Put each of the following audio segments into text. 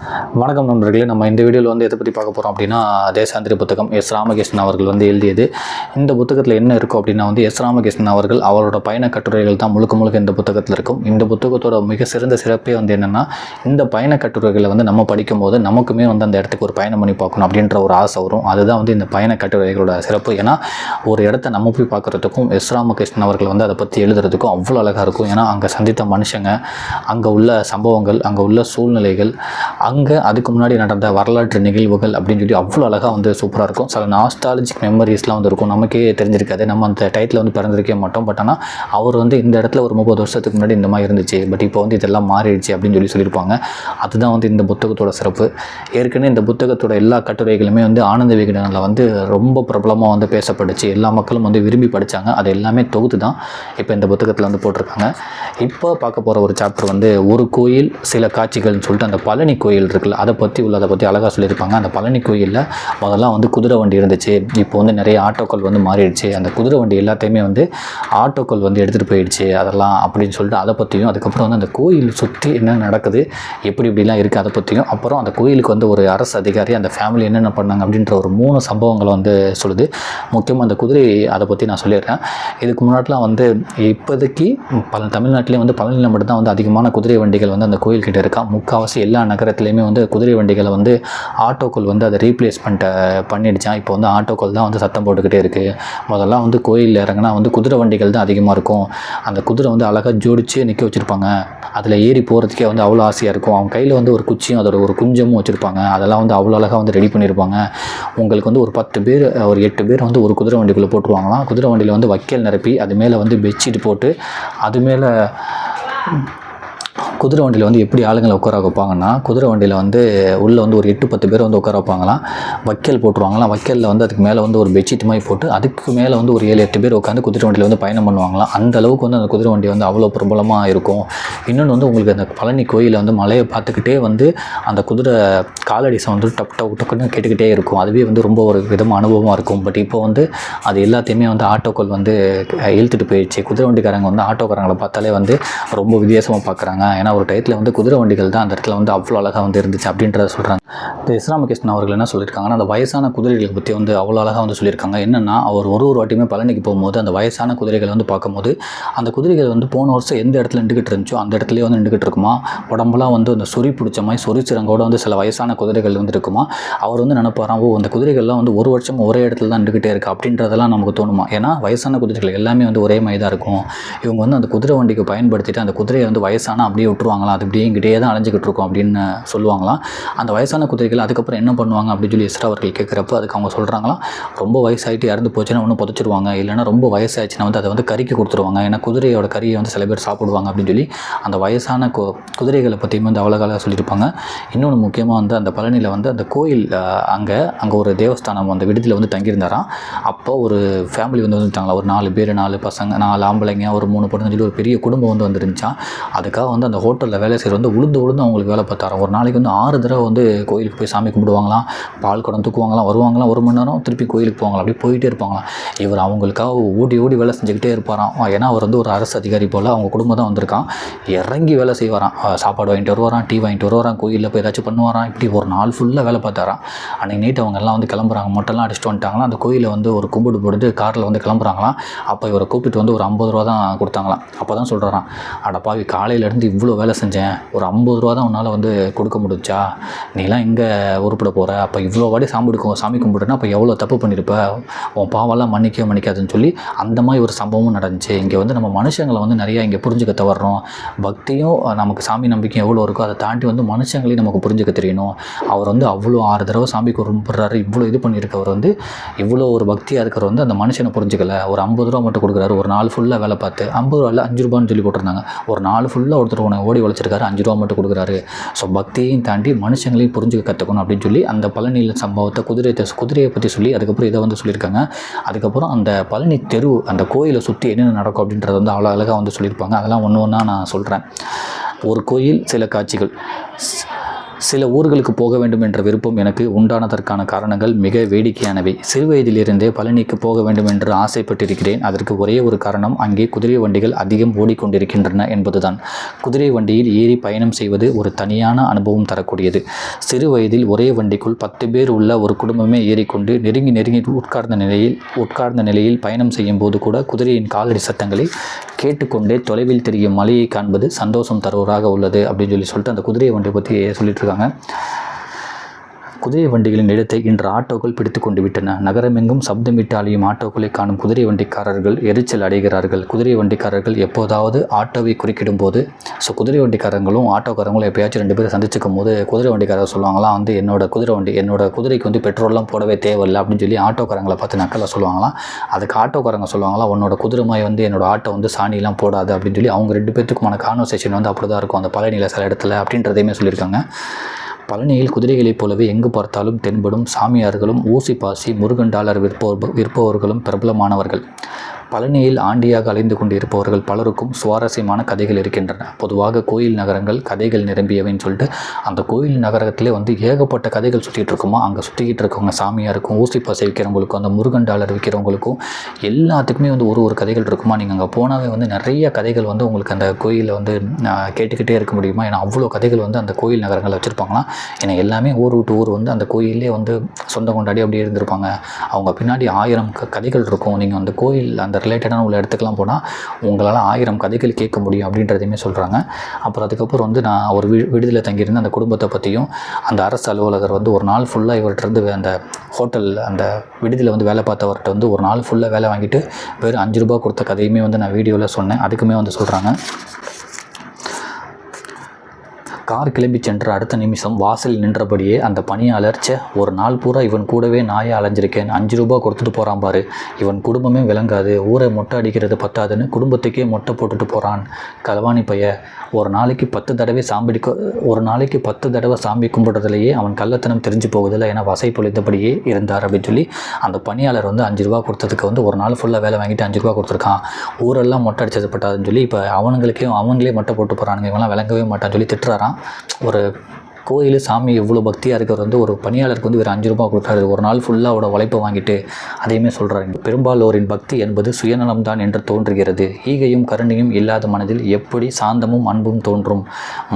வணக்கம் நண்பர்களே. நம்ம இந்த வீடியோவில் வந்து எதை பற்றி பார்க்க போகிறோம் அப்படின்னா, தேசாந்திரி புத்தகம் எஸ் ராமகிருஷ்ணன் அவர்கள் வந்து எழுதியது. இந்த புத்தகத்தில் என்ன இருக்கும் அப்படின்னா வந்து எஸ் ராமகிருஷ்ணன் அவர்கள் அவரோட பயண கட்டுரைகள் தான் முழுக்க இந்த புத்தகத்தில் இருக்கும். இந்த புத்தகத்தோட மிக சிறந்த சிறப்பே வந்து என்னென்னா, இந்த பயண கட்டுரைகளை வந்து நம்ம படிக்கும்போது நமக்குமே வந்து அந்த இடத்துக்கு ஒரு பயணம் பண்ணி பார்க்கணும் அப்படின்ற ஒரு ஆசை வரும். அதுதான் வந்து இந்த பயண கட்டுரைகளோட சிறப்பு. ஏன்னா ஒரு இடத்த நம்ம போய் பார்க்குறதுக்கும் எஸ் ராமகிருஷ்ணன் அவர்கள் வந்து அதை பற்றி எழுதுறதுக்கும் அவ்வளோ அழகாக இருக்கும். ஏன்னா அங்கே சந்தித்த மனுஷங்க, அங்கே உள்ள சம்பவங்கள், அங்கே உள்ள சூழ்நிலைகள், அங்கே அதுக்கு முன்னாடி நடந்த வரலாற்று நிகழ்வுகள் அப்படின்னு சொல்லி அவ்வளோ அழகாக வந்து சூப்பராக இருக்கும். சில நாஸ்டாலஜிக் மெமரிஸ்லாம் வந்து இருக்கும். நமக்கே தெரிஞ்சிருக்காது, நம்ம அந்த டைட்டில் வந்து பிறந்திருக்கே மாட்டோம். பட் ஆனால் அவர் வந்து இந்த இடத்துல ஒரு 30 வருஷத்துக்கு முன்னாடி இந்த மாதிரி இருந்துச்சு, பட் இப்போ வந்து இதெல்லாம் மாறிடுச்சு அப்படின்னு சொல்லியிருப்பாங்க. அதுதான் வந்து இந்த புத்தகத்தோட சிறப்பு. ஏற்கனவே இந்த புத்தகத்தோட எல்லா கட்டுரைகளுமே வந்து ஆனந்த விகடனில் வந்து ரொம்ப பிரபலமாக வந்து பேசப்பட்டுச்சு. எல்லா மக்களும் வந்து விரும்பி படித்தாங்க. அது எல்லாமே தொகுத்து தான் இப்போ இந்த புத்தகத்தில் வந்து போட்டிருக்காங்க. இப்போ பார்க்க போகிற ஒரு சாப்டர் வந்து ஒரு கோயில் சில காட்சிகள்னு சொல்லிட்டு அந்த பழனி கோயில் இருக்குல்ல, அதை பற்றி அழகாக சொல்லியிருப்பாங்க. அந்த பழனி கோயிலில் முதல்ல வந்து குதிரை வண்டி இருந்துச்சு. இப்போ வந்து நிறைய ஆட்டோக்கள் வந்து மாறிடுச்சு. அந்த குதிரை வண்டி எல்லாத்தையுமே வந்து ஆட்டோக்கள் வந்து எடுத்துகிட்டு போயிடுச்சு அதெல்லாம் அப்படின்னு சொல்லிட்டு அதை பற்றியும், அதுக்கப்புறம் வந்து அந்த கோயில் சுற்றி என்ன நடக்குது, இப்படிலாம் இருக்குது அதை பற்றியும், அப்புறம் அந்த கோயிலுக்கு வந்து ஒரு அரசு அதிகாரி அந்த ஃபேமிலி என்னென்ன பண்ணாங்க அப்படின்ற ஒரு 3 சம்பவங்களை வந்து சொல்லுது. முக்கியமாக அந்த குதிரை அதை பற்றி நான் சொல்லிடுறேன். இதுக்கு முன்னாடிலாம் வந்து இப்போதைக்கு தமிழ்நாட்டிலே வந்து பழனியில் மட்டும்தான் வந்து அதிகமான குதிரை வண்டிகள் வந்து அந்த கோயில்கிட்ட இருக்கா. முக்கால்வாசி எல்லா நகரத்துலேயுமே வந்து குதிரை வண்டிகளை வந்து ஆட்டோக்கள் வந்து அதை பண்ணிடுச்சான். இப்போ வந்து ஆட்டோக்கள் தான் வந்து சத்தம் போட்டுக்கிட்டே இருக்குது. முதல்ல வந்து கோயிலில் இறங்கினா வந்து குதிரை வண்டிகள் தான் அதிகமாக இருக்கும். அந்த குதிரை வந்து அழகாக ஜோடிச்சு நிற்க வச்சுருப்பாங்க. அதில் ஏறி போகிறதுக்கே வந்து அவ்வளோ ஆசையாக இருக்கும். அவங்க கையில் வந்து ஒரு குச்சியும் அதோட ஒரு குஞ்சமும் வச்சுருப்பாங்க. அதெல்லாம் வந்து அவ்வளோ அழகாக வந்து ரெடி பண்ணியிருப்பாங்க. உங்களுக்கு வந்து ஒரு 10 பேர் ஒரு 8 பேர் வந்து ஒரு குதிரை வண்டிக்குள்ளே போட்டுருவாங்களாம். குதிரை வண்டியில் வந்து வைக்கல் நிரப்பி அது மேலே வந்து பெட்ஷீட் போட்டு அது மேலே குதிரை வண்டியில் வந்து எப்படி ஆளுங்களை உட்கார வைப்பாங்கன்னா, குதிரை வண்டியில் வந்து உள்ளே வந்து ஒரு 8-10 பேர் வந்து உட்கார வைப்பாங்களாம். வைக்கல் போட்டுருவாங்களாம். வைக்கலில் வந்து அதுக்கு மேலே வந்து ஒரு பெட்ஷீட் மாதிரி போட்டு அதுக்கு மேலே வந்து ஒரு 7-8 பேர் உட்காந்து குதிரை வண்டியில் வந்து பயணம் பண்ணுவாங்களாம். அந்த அளவுக்கு வந்து அந்த குதிரை வண்டி வந்து அவ்வளோ பிரபலமாக இருக்கும். இன்னொன்று வந்து உங்களுக்கு அந்த பழனி கோயிலில் வந்து மலையை பார்த்துக்கிட்டே வந்து அந்த குதிரை காலடி சவுண்டு டக்குன்னு கேட்டுக்கிட்டே இருக்கும். அதுவே வந்து ரொம்ப ஒரு விதமாக அனுபவமாக இருக்கும். பட் இப்போ வந்து அது எல்லாத்தையுமே வந்து ஆட்டோக்கள் வந்து இழுத்துட்டு போயிடுச்சு. குதிரை வண்டிக்காரங்க வந்து ஆட்டோக்காரங்களை பார்த்தாலே வந்து ரொம்ப வித்தியாசமாக பார்க்குறாங்க. ஏன்னா ஒரு டயத்தில் வந்து குதிரை வண்டிகள் தான் அந்த இடத்துல வந்து அவ்வளோ அழகாக வந்து இருந்துச்சு அப்படின்றத சொல்கிறாங்க. இந்த எஸ் ராமகிருஷ்ணன் அவர்கள் என்ன சொல்லியிருக்காங்கன்னா, அந்த வயசான குதிரைகளை பற்றி வந்து அவ்வளோ அழகாக வந்து சொல்லியிருக்காங்க. என்னென்னா, அவர் ஒரு வாட்டியுமே பழனிக்கு போகும்போது அந்த வயசான குதிரைகளை வந்து பார்க்கும்போது அந்த குதிரைகள் வந்து போன வருஷம் எந்த இடத்துல நின்றுக்கிட்டு இருந்துச்சோ அந்த இடத்துலேயே வந்து நின்றுக்கிட்டு இருக்குமா. உடம்புலாம் வந்து அந்த சொறி பிடிச்ச மாதிரி சொறிச்சிறங்கோட வந்து சில வயசான குதிரைகள் வந்து இருக்குமா. அவர் வந்து நினைப்பாராம், அந்த குதிரைகள்லாம் வந்து ஒரு வருஷம் ஒரே இடத்துல தான் நின்றுக்கிட்டே இருக்குது அப்படின்றதெல்லாம் நமக்கு தோணுமா. ஏன்னா வயசான குதிரைகள் எல்லாமே வந்து ஒரே மாதிரி தான் இருக்கும். இவங்க வந்து அந்த குதிரை வண்டிக்கு பயன்படுத்திட்டு அந்த குதிரையை வந்து வயசான அப்படியே விட்டுருவாங்களாம். அது இப்படியே இங்கிட்டே தான் அலைஞ்சிக்கிட்டு இருக்கும் அப்படின்னு சொல்லுவாங்களாம். அந்த வயசான குதிரைகள் அதுக்கப்புறம் என்ன பண்ணுவாங்க அப்படின்னு சொல்லி எஸ்ரா அவர்கள் கேட்குறப்ப அதுக்கு அவங்க சொல்கிறாங்களாம், ரொம்ப வயசாகிட்டு இறந்து போச்சுன்னா ஒன்று புதைச்சிருவாங்க, இல்லைனா ரொம்ப வயசாகிடுச்சுன்னா வந்து அதை வந்து கறிக்கு கொடுத்துருவாங்க. ஏன்னா குதிரையோட கறியை வந்து சில பேர் சாப்பிடுவாங்க அப்படின்னு சொல்லி அந்த வயசான குதிரைகளை பற்றியுமே வந்து அவ்வளோ சொல்லியிருப்பாங்க. இன்னொன்று முக்கியமாக வந்து அந்த பழனியில் வந்து அந்த கோயில் அங்கே ஒரு தேவஸ்தானம் அந்த விடுதியில் வந்து தங்கியிருந்தாராம். அப்போ ஒரு ஃபேமிலி வந்து வந்துட்டாங்களா, ஒரு 4 பேர், 4 பசங்க, 4 ஆம்பளைங்க, ஒரு 3 பொண்ணு சொல்லி ஒரு பெரிய குடும்பம் வந்து வந்துருந்துச்சான். அதுக்காக வந்து அந்த ஹோட்டலில் வேலை செய்கிற வந்து உளுந்து அவங்களுக்கு வேலை பார்த்தாராம். ஒரு நாளைக்கு வந்து 6 தடவை வந்து கோயிலுக்கு போய் சாமி கும்பிடுவாங்களாம். பால் குடம் தூக்குவாங்களாம், வருவாங்களாம், 1 மணி நேரம் திருப்பி கோயிலுக்கு போவாங்களாம். அப்படியே போயிட்டே இருப்பாங்களாம். இவர் அவங்களுக்காக ஓடி வேலை செஞ்சுக்கிட்டே இருப்பாராம். ஏன்னா அவர் வந்து ஒரு அரசு அதிகாரி போல், அவங்க குடும்பம் தான் வந்திருக்கான். இறங்கி வேலை செய்வாராம். சாப்பாடு வாங்கிட்டு வருவாராம், டீ வாங்கிட்டு வருவாராம், கோயிலில் போய் ஏதாச்சும் பண்ணுவாராம். இப்படி ஒரு நாள் ஃபுல்லாக வேலை பார்த்தாராம். அன்றைக்கி நைட்டு அவங்க எல்லாம் வந்து கிளம்புறாங்க, மொட்டெல்லாம் அடிச்சுட்டு வந்துட்டாங்களாம். அந்த கோயிலில் வந்து ஒரு கும்பிடு போட்டு காரில் வந்து கிளம்புறாங்களாம். அப்போ இவரை கூப்பிட்டு வந்து ஒரு 50 ரூபா தான் கொடுத்தாங்களாம். அப்போ தான் சொல்கிறாராம், அட பாவி, காலையிலேருந்து இவ்வளோ வேலை செஞ்சேன், ஒரு 50 ரூபா தான் உன்னால் வந்து கொடுக்க முடிச்சா, நீலாம் எங்கே உருப்பிட போகிற, அப்போ இவ்வளோ வாடி சாமி கும்பிடுனா அப்போ எவ்வளோ தப்பு பண்ணியிருப்ப, உன் பாவெல்லாம் மன்னிக்காதுன்னு சொல்லி அந்த மாதிரி ஒரு சம்பவமும் நடந்துச்சு. இங்கே வந்து நம்ம மனுஷங்களை வந்து நிறையா இங்கே புரிஞ்சுக்க தவறோம். பக்தியும் நமக்கு சாமி நம்பிக்கையும் எவ்வளோ இருக்கோ அதை தாண்டி வந்து மனுஷங்களையும் நமக்கு புரிஞ்சுக்க தெரியணும். அவர் வந்து அவ்வளோ 6 தடவை சாமி கும்பிட்றாரு, இவ்வளோ இது பண்ணியிருக்கவர் வந்து இவ்வளோ ஒரு பக்தியாக இருக்கிறவர் வந்து அந்த மனுஷனை புரிஞ்சுக்கல. ஒரு 50 ரூபா மட்டும் கொடுக்குறாரு. ஒரு நாள் ஃபுல்லாக வேலை பார்த்து 50 ரூபா இல்லை 5 ரூபான்னு சொல்லி போட்டிருந்தாங்க. ஒரு நாள் ஃபுல்லாக ஒருத்தர் ஓடி உழைச்சிருக்காரு, 5 ரூபா மட்டும் கொடுக்குறாரு. ஸோ பக்தியையும் தாண்டி மனுஷங்களையும் புரிஞ்சுக்க கற்றுக்கணும் அப்படின்னு சொல்லி அந்த பழனியில் சம்பவத்தை குதிரையை பற்றி சொல்லி அதுக்கப்புறம் இதை வந்து சொல்லியிருக்காங்க. அதுக்கப்புறம் அந்த பழனி தெரு அந்த கோயிலை சுற்றி என்னென்ன நடக்கும் அப்படின்றத வந்து அவ்வளோ அழகாக வந்து சொல்லியிருப்பாங்க. அதெல்லாம் ஒன்று ஒன்றா நான் சொல்கிறேன். ஒரு கோயில் சில காட்சிகள். சில ஊர்களுக்கு போக வேண்டும் என்ற விருப்பம் எனக்கு உண்டானதற்கான காரணங்கள் மிக வேடிக்கையானவை. சிறுவயதிலிருந்தே பழனிக்கு போக வேண்டும் என்று ஆசைப்பட்டிருக்கிறேன். அதற்கு ஒரே ஒரு காரணம், அங்கே குதிரை வண்டிகள் அதிகம் ஓடிக்கொண்டிருக்கின்றன என்பதுதான். குதிரை வண்டியில் ஏறி பயணம் செய்வது ஒரு தனியான அனுபவம் தரக்கூடியது. சிறு வயதில் ஒரே வண்டிக்குள் 10 பேர் உள்ள ஒரு குடும்பமே ஏறிக்கொண்டு நெருங்கி உட்கார்ந்த நிலையில் பயணம் செய்யும் போது கூட குதிரையின் காலடி சத்தங்களை கேட்டுக்கொண்டே தொலைவில் தெரியும் மலையை காண்பது சந்தோஷம் தருவதாக உள்ளது அப்படின்னு சொல்லிட்டு அந்த குதிரை வண்டியை பற்றி சொல்லிட்டு இருக்காங்க. குதிரை வண்டிகளின் இடத்தை இன்று ஆட்டோக்கள் பிடித்து கொண்டு விட்டன. நகரமெங்கும் சப்தமிட்டு அழியும் ஆட்டோக்களை காணும் குதிரை வண்டிக்காரர்கள் எரிச்சல் அடைகிறார்கள். குதிரை வண்டிக்காரர்கள் எப்போதாவது ஆட்டோவை குறுக்கிடும் போது குதிரை வண்டிக்காரங்களும் ஆட்டோக்காரங்களும் எப்பயாச்சும் 2 பேரும் சந்திச்சுக்கும் போது குதிரை வண்டிக்காரர் சொல்லுவாங்களாம் வந்து என்னோட குதிரைக்கு வந்து பெட்ரோல்லாம் போடவே தேவையில்லை அப்படின்னு சொல்லி ஆட்டோக்காரங்களை பார்த்து நக்கலாக சொல்லுவாங்களாம். அதுக்கு ஆட்டோக்காரங்க சொல்லுவாங்களாம் உன்னோட குதிரைமாய் வந்து என்னோட ஆட்டோ வந்து சாணிலாம் போடாது அப்படின்னு சொல்லி அவங்க 2 பேர்த்துக்குமான கான்வர்சேஷன் வந்து அப்படி தான் இருக்கும் அந்த பழனியில் சில இடத்துல அப்படின்றதையுமே சொல்லியிருக்காங்க. பழனியில் குதிரைகளைப் போலவே எங்கு பார்த்தாலும் தென்படும் சாமியார்களும் ஊசி பாசி முருகன் டாலர் விற்பவர்களும் பிரபலமானவர்கள். பழனியில் ஆண்டியாக அலைந்து கொண்டு இருப்பவர்கள் பலருக்கும் சுவாரஸ்யமான கதைகள் இருக்கின்றன. பொதுவாக கோயில் நகரங்கள் கதைகள் நிரம்பியவைன்னு சொல்லிட்டு அந்த கோயில் நகரத்திலே வந்து ஏகப்பட்ட கதைகள் சுற்றிட்டு இருக்குமா. அங்கே சுற்றிக்கிட்டு இருக்கவங்க சாமியாருக்கும் ஊசி பாசி விற்கிறவங்களுக்கும் அந்த முருகன் டாலர் விற்கிறவங்களுக்கும் எல்லாத்துக்குமே வந்து ஒரு கதைகள் இருக்குமா. நீங்கள் அங்கே போனாவே வந்து நிறைய கதைகள் வந்து உங்களுக்கு அந்த கோயிலில் வந்து கேட்டுக்கிட்டே இருக்க முடியுமா. ஏன்னா அவ்வளோ கதைகள் வந்து அந்த கோயில் நகரங்களில் வச்சுருப்பாங்களாம். ஏன்னா எல்லாமே ஊர் விட்டு ஊர் வந்து அந்த கோயிலே வந்து சொந்தம் கொண்டாடி அப்படியே இருந்திருப்பாங்க. அவங்க பின்னாடி 1000 கதைகள் இருக்கும். நீங்கள் அந்த கோயில் அந்த ரிலேட்டடான உள்ள இடத்துக்கெலாம் போனால் உங்களால் 1000 கதைகள் கேட்க முடியும் அப்படின்றதையுமே சொல்கிறாங்க. அப்புறம் அதுக்கப்புறம் வந்து நான் ஒரு விடுதியில் தங்கியிருந்த அந்த குடும்பத்தை பற்றியும் அந்த அரசு அலுவலகர் வந்து ஒரு நாள் ஃபுல்லாக இவர்கிட்ட அந்த ஹோட்டல் அந்த விடுதியில் வந்து வேலை பார்த்தவர்கிட்ட வந்து ஒரு நாள் ஃபுல்லாக வேலை வாங்கிட்டு வெறும் 5 ரூபா கொடுத்த கதையுமே வந்து நான் வீடியோவில் சொன்னேன். அதுக்குமே வந்து சொல்கிறாங்க. கார் கிளம்பி சென்ற அடுத்த நிமிஷம் வாசலில் நின்றபடியே அந்த பணியாளர் ஒரு நாள் பூரா இவன் கூடவே நாயை அலைஞ்சிருக்கேன், 5 ரூபா கொடுத்துட்டு போகிறான் பாரு, இவன் குடும்பமே விளங்காது, ஊரை மொட்டை அடிக்கிறது பத்தாதுன்னு குடும்பத்துக்கே மொட்டை போட்டுட்டு போகிறான் களவாணி பைய, ஒரு நாளைக்கு 10 தடவை சாமி கும்பிடுறதுலையே அவன் கள்ளத்தனம் தெரிஞ்சு போகுதில்ல என வசை பொழித்தபடியே இருந்தார் அப்படின்னு சொல்லி அந்த பணியாளர் வந்து 5 ரூபா கொடுத்ததுக்கு வந்து ஒரு நாள் ஃபுல்லாக வேலை வாங்கிட்டு 5 ரூபா கொடுத்துருக்கான், ஊரெல்லாம் மொட்டை அடிச்சது பட்டாதுன்னு சொல்லி இப்போ அவங்களே மொட்டை போட்டு போகிறானுங்க, இவங்களாம் விளங்கவே மாட்டான்னு சொல்லி திட்டுறாராம். ஒரு கோயில் சாமி எவ்வளோ பக்தியாக இருக்கிறது வந்து ஒரு பணியாளருக்கு வந்து வேறு 5 ரூபா கொடுத்தாரு, ஒரு நாள் ஃபுல்லாக அவரோட உழைப்பை வாங்கிட்டு அதையுமே சொல்கிறாங்க. பெரும்பாலோரின் பக்தி என்பது சுயநலம்தான் என்று தோன்றுகிறது. ஈகையும் கருணையும் இல்லாத மனதில் எப்படி சாந்தமும் அன்பும் தோன்றும்?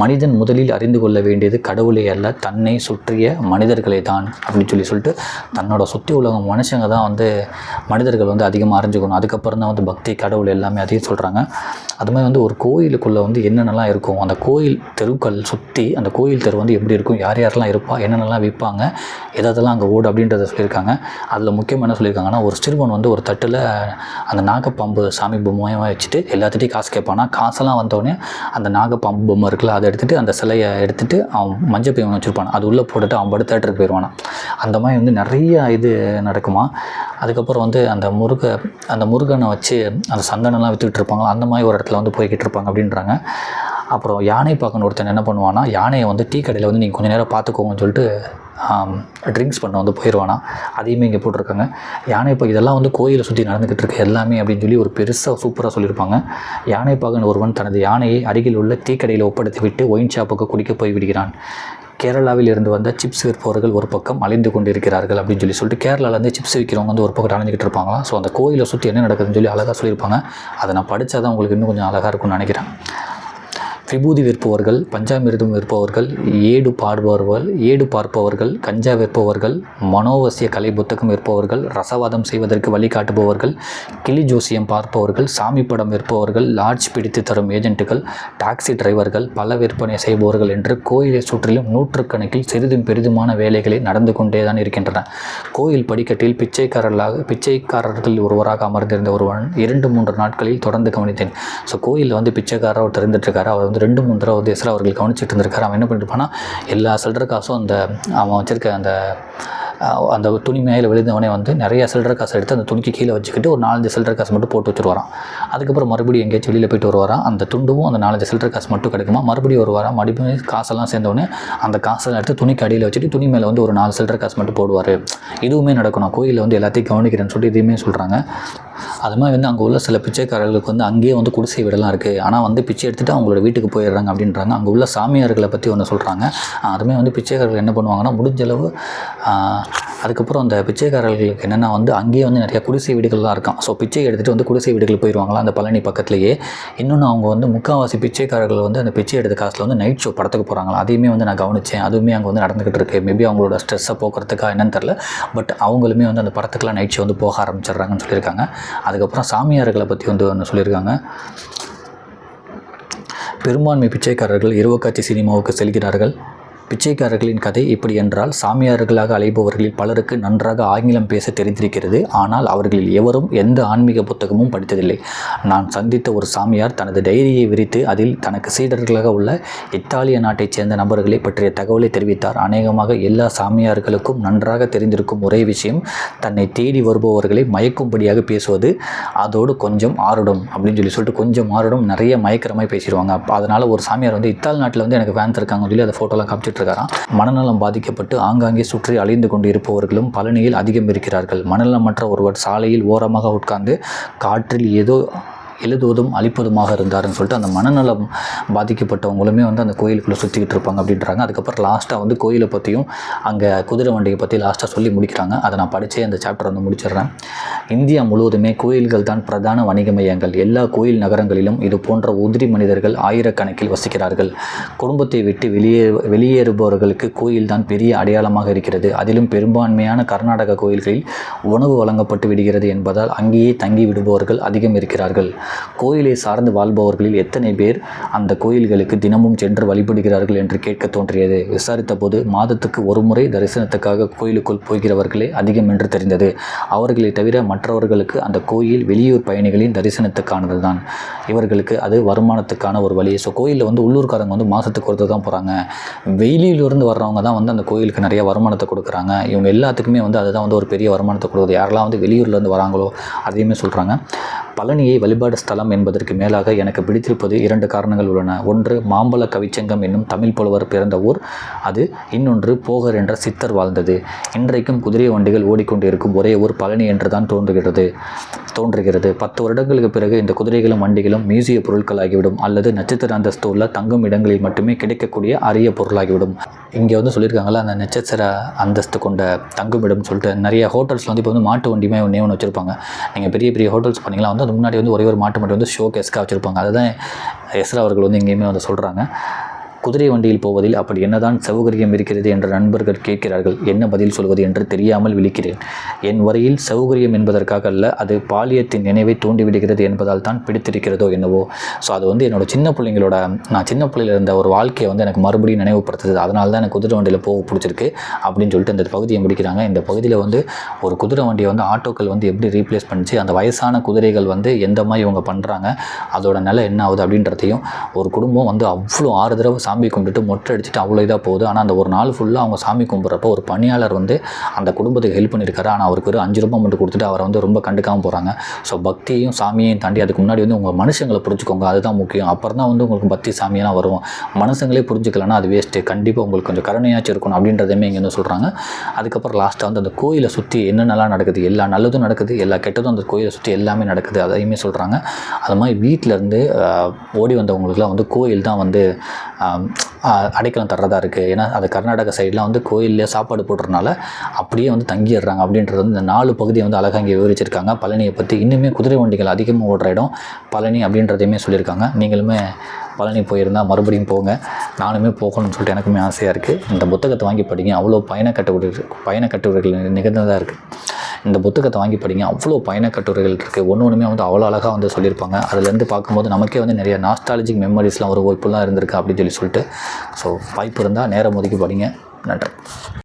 மனிதன் முதலில் அறிந்து கொள்ள வேண்டியது கடவுளை அல்ல, தன்னை சுற்றிய மனிதர்களை தான் அப்படின்னு சொல்லிட்டு தன்னோட சுற்றி உலகம் மனுஷங்க தான் வந்து மனிதர்கள் வந்து அதிகமாக அறிஞ்சுக்கணும். அதுக்கப்புறம் தான் வந்து பக்தி கடவுள் எல்லாமே அதையும் சொல்கிறாங்க. அதுமாதிரி வந்து ஒரு கோயிலுக்குள்ளே வந்து என்னென்னலாம் இருக்கும், அந்த கோயில் தெருக்கள் சுற்றி அந்த கோயில் தெரு வந்து எப்படி இருக்கும், யாரெல்லாம் இருப்பா, என்னென்னலாம் விற்பாங்க, எதெல்லாம் அங்கே ஓடு அப்படின்றத சொல்லியிருக்காங்க. அதில் முக்கியமாக என்ன சொல்லியிருக்காங்கன்னா, ஒரு சிறுவன் வந்து ஒரு தட்டில் அந்த நாகப்பாம்பு சாமி பொம்மையாக வச்சுட்டு எல்லாத்துட்டையும் காசு கேட்பானா, காசெல்லாம் வந்தோடனே அந்த நாகப்பாம்பு பொம்மை இருக்குல்ல அதை எடுத்துகிட்டு அந்த சிலையை எடுத்துகிட்டு அவன் மஞ்சள் பையன் வச்சுருப்பான், அது உள்ளே போட்டுட்டு அவன் படுத்து தேட்டருக்கு போயிடுவானா. அந்த மாதிரி வந்து நிறைய இது நடக்குமா. அதுக்கப்புறம் வந்து அந்த முருகனை வச்சு அந்த சந்தனம்லாம் விற்றுக்கிட்டு இருப்பாங்களா, அந்த மாதிரி ஒரு இடத்துல வந்து போய்கிட்டு இருப்பாங்க அப்படின்றாங்க. அப்புறம் யானை பார்க்கணும் ஒருத்தன் என்ன பண்ணுவான்னா, யானையை வந்து டீ கடையில் வந்து நீங்கள் கொஞ்சம் நேரம் பார்த்துக்கோங்கன்னு சொல்லிட்டு ட்ரிங்க்ஸ் பண்ண வந்து போயிடுவானா. அதையுமே இங்கே போட்டிருக்காங்க. யானை இப்போ இதெல்லாம் வந்து கோயிலை சுற்றி நடந்துக்கிட்டு இருக்கு எல்லாமே அப்படின்னு சொல்லி ஒரு பெருசாக சூப்பராக சொல்லியிருப்பாங்க. யானை பாகன் ஒருவன் தனது யானையை அருகில் உள்ள டீ கடையில் ஒப்படைத்து விட்டு ஒயின் ஷாப்புக்கு குடிக்க போய் விடுகிறான். கேரளாவில் இருந்து வந்த சிப்ஸ் விற்பவர்கள் ஒரு பக்கம் அலைந்து கொண்டிருக்கிறார்கள் அப்படின்னு சொல்லிட்டு கேரளாவிலேருந்து சிப்ஸ் விற்கிறவங்க வந்து ஒரு பக்கம் அலைஞ்சிக்கிட்டு இருப்பாங்களாம். ஸோ அந்த கோயிலை சுற்றி என்ன நடக்குதுன்னு சொல்லி அழகாக சொல்லியிருப்பாங்க. அதை நான் படித்தா தான் உங்களுக்கு இன்னும் கொஞ்சம் அழகாக இருக்கும்னு நினைக்கிறேன். விபூதி விற்பவர்கள், பஞ்சாமிர்தம் விற்பவர்கள், ஏடு பார்ப்பவர்கள், கஞ்சா விற்பவர்கள், மனோவசிய கலை புத்தகம் விற்பவர்கள், ரசவாதம் செய்வதற்கு வழிகாட்டுபவர்கள், கிளி ஜோசியம் பார்ப்பவர்கள், சாமி படம் விற்பவர்கள், லாட்ஜ் பிடித்து தரும் ஏஜென்ட்டுகள், டாக்ஸி டிரைவர்கள், பல விற்பனை செய்பவர்கள் என்று கோயிலை சுற்றிலும் நூற்றுக்கணக்கில் சிறிதும் பெரிதுமான வேலைகளை நடந்து கொண்டே தான் இருக்கின்றன. கோயில் படிக்கட்டில் பிச்சைக்காரர்கள் ஒருவராக அமர்ந்திருந்த ஒருவன் 2-3 நாட்களில் தொடர்ந்து கவனித்தேன். ஸோ கோயிலில் வந்து பிச்சைக்காரர் ஒருத்தர் இருந்துட்டுருக்காரு. அவர் வந்து 2-3 தடவை வந்து அவர்கள் கவனிச்சுட்டு இருந்திருக்காரு. அவன் என்ன பண்ணிருப்பான்னா, எல்லா சில்லற காசும் அவன் வச்சிருக்க அந்த அந்த துணி மேலே விழுந்தவனே வந்து நிறைய சில்லறை காசு எடுத்து அந்த துணிக்கு கீழே வச்சுக்கிட்டு ஒரு 4-5 சில்லறை காசு மட்டும் போட்டு வச்சுருவாராம். அதுக்கப்புறம் மறுபடியும் எங்கேயாச்சும் வெளியில் போய்ட்டு வருவாராம். அந்த துண்டும் அந்த 4-5 சில்லறை காசு மட்டும் கிடைக்குமா, மறுபடியும் வருவாராம். மறுபடியும் காசெல்லாம் சேர்ந்தவொடனே அந்த காசெல்லாம் எடுத்து துணிக்கு அடியில் வச்சுட்டு துணி மேலே வந்து ஒரு 4 சில்லறை காசு மட்டும் போடுவார். இதுவுமே நடக்கணும். கோயிலில் வந்து எல்லாத்தையும் கவனிக்கிறேன்னு சொல்லிட்டு இதையுமே சொல்கிறாங்க. அது மாதிரி வந்து அங்கே உள்ள சில பிச்சைக்காரர்களுக்கு வந்து அங்கேயே வந்து குடிசை வீடெல்லாம் இருக்குது. ஆனால் வந்து பிச்சை எடுத்துகிட்டு அவங்களோட வீட்டுக்கு போயிடுறாங்க அப்படின்றாங்க. அங்கே உள்ள சாமியார்களை பற்றி ஒன்று சொல்கிறாங்க. அதுமாதிரி வந்து பிச்சைக்காரர்கள் என்ன பண்ணுவாங்கன்னா, முடிஞ்சளவு அதுக்கப்புறம் அந்த பிச்சைக்காரர்களுக்கு என்னென்னா வந்து அங்கேயே வந்து நிறையா குடிசை வீடுகள்லாம் இருக்கான். ஸோ பிச்சை எடுத்துகிட்டு வந்து குடிசை வீடுகள் போயிடுவாங்களா அந்த பழனி பக்கத்துலேயே. இன்னொன்று அவங்க வந்து முக்கால்வாசி பிச்சைக்காரர்கள் வந்து அந்த பிச்சை எடுத்த காசில் வந்து நைட் ஷோ படத்துக்கு போகிறாங்களா. அதையுமே வந்து நான் கவனித்தேன். அதுவுமே அங்கே வந்து நடந்துக்கிட்டு இருக்குது. மேபி அவங்களோட ஸ்ட்ரெஸ்ஸை போக்குறதுக்கா என்னன்னு தெரில. பட் அவங்களுமே வந்து அந்த படத்துக்குலாம் நைட் ஷோ வந்து போக ஆரம்பிச்சிடுறாங்கன்னு சொல்லியிருக்காங்க. அதுக்கப்புறம் சாமியார்களை பற்றி வந்து ஒன்று சொல்லியிருக்காங்க. பெரும்பான்மை பிச்சைக்காரர்கள் இரவுக்காட்சி சினிமாவுக்கு செல்கிறார்கள். பிச்சைக்காரர்களின் கதை இப்படி என்றால், சாமியார்களாக அழைப்பவர்களில் பலருக்கு நன்றாக ஆங்கிலம் பேச தெரிந்திருக்கிறது. ஆனால் அவர்களில் எவரும் எந்த ஆன்மீக புத்தகமும் படித்ததில்லை. நான் சந்தித்த ஒரு சாமியார் தனது டைரியை விரித்து அதில் தனக்கு சீடர்களாக உள்ள இத்தாலிய நாட்டைச் சேர்ந்த நபர்களை பற்றிய தகவலை தெரிவித்தார். அநேகமாக எல்லா சாமியார்களுக்கும் நன்றாக தெரிந்திருக்கும் ஒரே விஷயம், தன்னை தேடி வருபவர்களை மயக்கும்படியாக பேசுவது. அதோடு கொஞ்சம் ஆருடம் அப்படின்னு சொல்லிட்டு கொஞ்சம் ஆருடம் நிறைய மயக்கிற மாதிரி பேசிடுவாங்க. அதனால் ஒரு சாமியார் வந்து இத்தாலி நாட்டில் வந்து எனக்கு ஃபேன்ஸ் இருக்காங்க சொல்லி அதை ஃபோட்டோலாம் காமிச்சிட்டு இருக்காராம். மனநலம் பாதிக்கப்பட்டு ஆங்காங்கே சுற்றி அழிந்து கொண்டு இருப்பவர்களும் பழனியில் அதிகம் இருக்கிறார்கள். மனநலமற்ற ஒருவர் சாலையில் ஓரமாக உட்கார்ந்து காற்றில் ஏதோ எழுதுவதும் அழிப்பதுமாக இருந்தாருன்னு சொல்லிட்டு அந்த மனநலம் பாதிக்கப்பட்டவங்களுமே வந்து அந்த கோயிலுக்குள்ளே சுற்றிக்கிட்டு இருப்பாங்க அப்படின்றாங்க. அதுக்கப்புறம் லாஸ்ட்டாக வந்து கோயிலை பற்றியும் அங்கே குதிரை வண்டியை பற்றி லாஸ்ட்டாக சொல்லி முடிக்கிறாங்க. அதை நான் படித்தே அந்த சாப்டர் வந்து முடிச்சிடுறேன். இந்தியா முழுவதுமே கோயில்கள் தான் பிரதான வணிக மையங்கள். எல்லா கோயில் நகரங்களிலும் இது போன்ற உதிரி மனிதர்கள் ஆயிரக்கணக்கில் வசிக்கிறார்கள். குடும்பத்தை விட்டு வெளியேறுபவர்களுக்கு கோயில் தான் பெரிய அடையாளமாக இருக்கிறது. அதிலும் பெரும்பான்மையான கர்நாடக கோயில்களில் உணவு வழங்கப்பட்டு விடுகிறது என்பதால் அங்கேயே தங்கி விடுபவர்கள் அதிகம் இருக்கிறார்கள். கோயிலை சார்ந்து வாழ்பவர்களில் எத்தனை பேர் அந்த கோயில்களுக்கு தினமும் சென்று வழிபடுகிறார்கள் என்று கேட்க தோன்றியது. விசாரித்த போது மாதத்துக்கு ஒரு முறை தரிசனத்துக்காக கோயிலுக்குள் போகிறவர்களே அதிகம் என்று தெரிந்தது. அவர்களை தவிர மற்றவர்களுக்கு அந்த கோயில் வெளியூர் பயணிகளின் தரிசனத்துக்கானது தான். இவர்களுக்கு அது வருமானத்துக்கான ஒரு வழி. ஸோ கோயிலில் வந்து உள்ளூர்காரங்க வந்து மாதத்துக்கு ஒருத்தர் தான் போகிறாங்க. வெளியிலிருந்து வர்றவங்க தான் வந்து அந்த கோயிலுக்கு நிறைய வருமானத்தை கொடுக்குறாங்க. இவங்க எல்லாத்துக்குமே வந்து அதுதான் வந்து ஒரு பெரிய வருமானத்தை கொடுக்குது. யாரெல்லாம் வந்து வெளியூர்லேருந்து வராங்களோ அதையுமே சொல்கிறாங்க. பழனியை வழிபாடு ஸ்தலம் என்பதற்கு மேலாக எனக்கு பிடித்திருப்பது 2 காரணங்கள் உள்ளன. ஒன்று, மாம்பழ கவிச்சங்கம் என்னும் தமிழ் புலவர் பிறந்த ஊர் அது. இன்னொன்று, போகர் என்ற சித்தர் வாழ்ந்தது. இன்றைக்கும் குதிரை வண்டிகள் ஓடிக்கொண்டிருக்கும் ஒரே ஊர் பழனி என்று தான் தோன்றுகிறது. 10 வருடங்களுக்கு பிறகு இந்த குதிரைகளும் வண்டிகளும் மியூசிய பொருட்களாகிவிடும் அல்லது நட்சத்திர அந்தஸ்து உள்ள தங்கும் இடங்களில் மட்டுமே கிடைக்கக்கூடிய அரிய பொருளாகிவிடும். இங்கே வந்து சொல்லியிருக்காங்களா, அந்த நட்சத்திர அந்தஸ்து கொண்ட தங்குமிடம் சொல்லிட்டு நிறைய ஹோட்டல்ஸில் வந்து இப்போ வந்து மாட்டு வண்டியுமே ஒன்று வச்சுருப்பாங்க. நீங்கள் பெரிய பெரிய ஹோட்டல்ஸ் பண்ணிங்களா வந்து அது முன்னாடி வந்து ஒரே ஒரு மாட்டு வண்டி வந்து ஷோ கேஸ்க்காக வச்சுருப்பாங்க. அதுதான் எஸ்ரா அவர்கள் வந்து எங்கேயுமே வந்து சொல்கிறாங்க. குதிரை வண்டியில் போவதில் அப்படி என்னதான் சௌகரியம் இருக்கிறது என்று நண்பர்கள் கேட்கிறார்கள். என்ன பதில் சொல்வது என்று தெரியாமல் விழிக்கிறேன். என் வரையில் சௌகரியம் என்பதற்காக அல்ல, அது பாலியத்தின் நினைவை தூண்டிவிடுகிறது என்பதால் தான் பிடித்திருக்கிறதோ என்னவோ. ஸோ அது வந்து என்னோட நான் சின்ன பிள்ளையில் இருந்த ஒரு வாழ்க்கையை வந்து எனக்கு மறுபடியும் நினைவுபடுத்துது. அதனால தான் எனக்கு குதிரை வண்டியில் போக பிடிச்சிருக்கு அப்படின்னு சொல்லிட்டு இந்த பகுதியை முடிக்கிறாங்க. இந்த பகுதியில் வந்து ஒரு குதிரை வண்டியை வந்து ஆட்டோக்கள் வந்து எப்படி ரீப்ளேஸ் பண்ணிச்சு, அந்த வயசான குதிரைகள் வந்து எந்த மாதிரி இவங்க பண்ணுறாங்க, அதோட நிலை என்ன ஆகுது அப்படின்றதையும், ஒரு குடும்பம் வந்து அவ்வளோ 6 தடவை சாமி கும்பிட்டு மொட்டை அடிச்சுட்டு அவ்வளோ இதாக போகுது. ஆனால் அந்த ஒரு நாள் ஃபுல்லாக அவங்க சாமி கும்பிட்றப்போ ஒரு பணியாளர் வந்து அந்த குடும்பத்துக்கு ஹெல்ப் பண்ணியிருக்காரு. ஆனால் அவருக்கு ஒரு 5 ரூபாய் மட்டும் கொடுத்துட்டு அவரை வந்து ரொம்ப கண்டுக்காமல் போகிறாங்க. ஸோ பக்தியையும் சாமியையும் தாண்டி அதுக்கு முன்னாடி வந்து உங்கள் மனுஷங்களை புரிஞ்சுக்கோங்க, அதுதான் முக்கியம். அப்புறம் தான் வந்து உங்களுக்கு பக்தி சாமியெல்லாம் வரும். மனுஷங்களே புரிஞ்சுக்கலன்னா அது வேஸ்ட்டு. கண்டிப்பாக உங்களுக்கு கொஞ்சம் கருணையாச்சும் இருக்கணும் அப்படின்றதையுமே இங்கே வந்து சொல்கிறாங்க. அதுக்கப்புறம் லாஸ்ட்டாக வந்து அந்த கோயிலை சுற்றி என்னென்னலாம் நடக்குது, எல்லா நல்லதும் நடக்குது, எல்லா கெட்டதும் அந்த கோயிலை சுற்றி எல்லாமே நடக்குது, அதையுமே சொல்கிறாங்க. அது மாதிரி வீட்டிலேருந்து ஓடி வந்தவங்களுக்குலாம் வந்து கோயில் தான் வந்து அடைக்கலம் தர்றதா இருக்குது. ஏன்னா அது கர்நாடக சைட்லாம் வந்து கோயிலே சாப்பாடு போடுறதுனால அப்படியே வந்து தங்கிடுறாங்க அப்படின்றது வந்து இந்த 4 பகுதியை வந்து அழகாக இங்கே விவரிச்சிருக்காங்க. பழனியை பற்றி இன்னுமே குதிரை வண்டிகள் அதிகமாக ஓடுற இடம் பழனி அப்படின்றதையுமே சொல்லியிருக்காங்க. நீங்களுமே பழனி போயிருந்தால் மறுபடியும் போங்க. நானுமே போகணும்னு சொல்லிட்டு எனக்குமே ஆசையாக இருக்குது. இந்த புத்தகத்தை வாங்கி படிங்க. அவ்வளோ பயண கட்டுரைகள் நிகழ்ந்ததாக இருக்குது. இந்த புத்தகத்தை வாங்கி படிங்க. அவ்வளோ பயண கட்டுரைகள் இருக்குது. ஒன்றுமே வந்து அவ்வளோ அழகாக வந்து சொல்லியிருப்பாங்க. அதுலேருந்து பார்க்கும்போது நமக்கே வந்து நிறைய நாஸ்டாலஜிக் மெமரிஸ்லாம் ஒரு இப்படிலாம் இருந்திருக்கு அப்படின்னு சொல்லிட்டு. ஸோ வாய்ப்பு இருந்தால் நேரம் ஒதுக்கி படிங்க. நன்றி.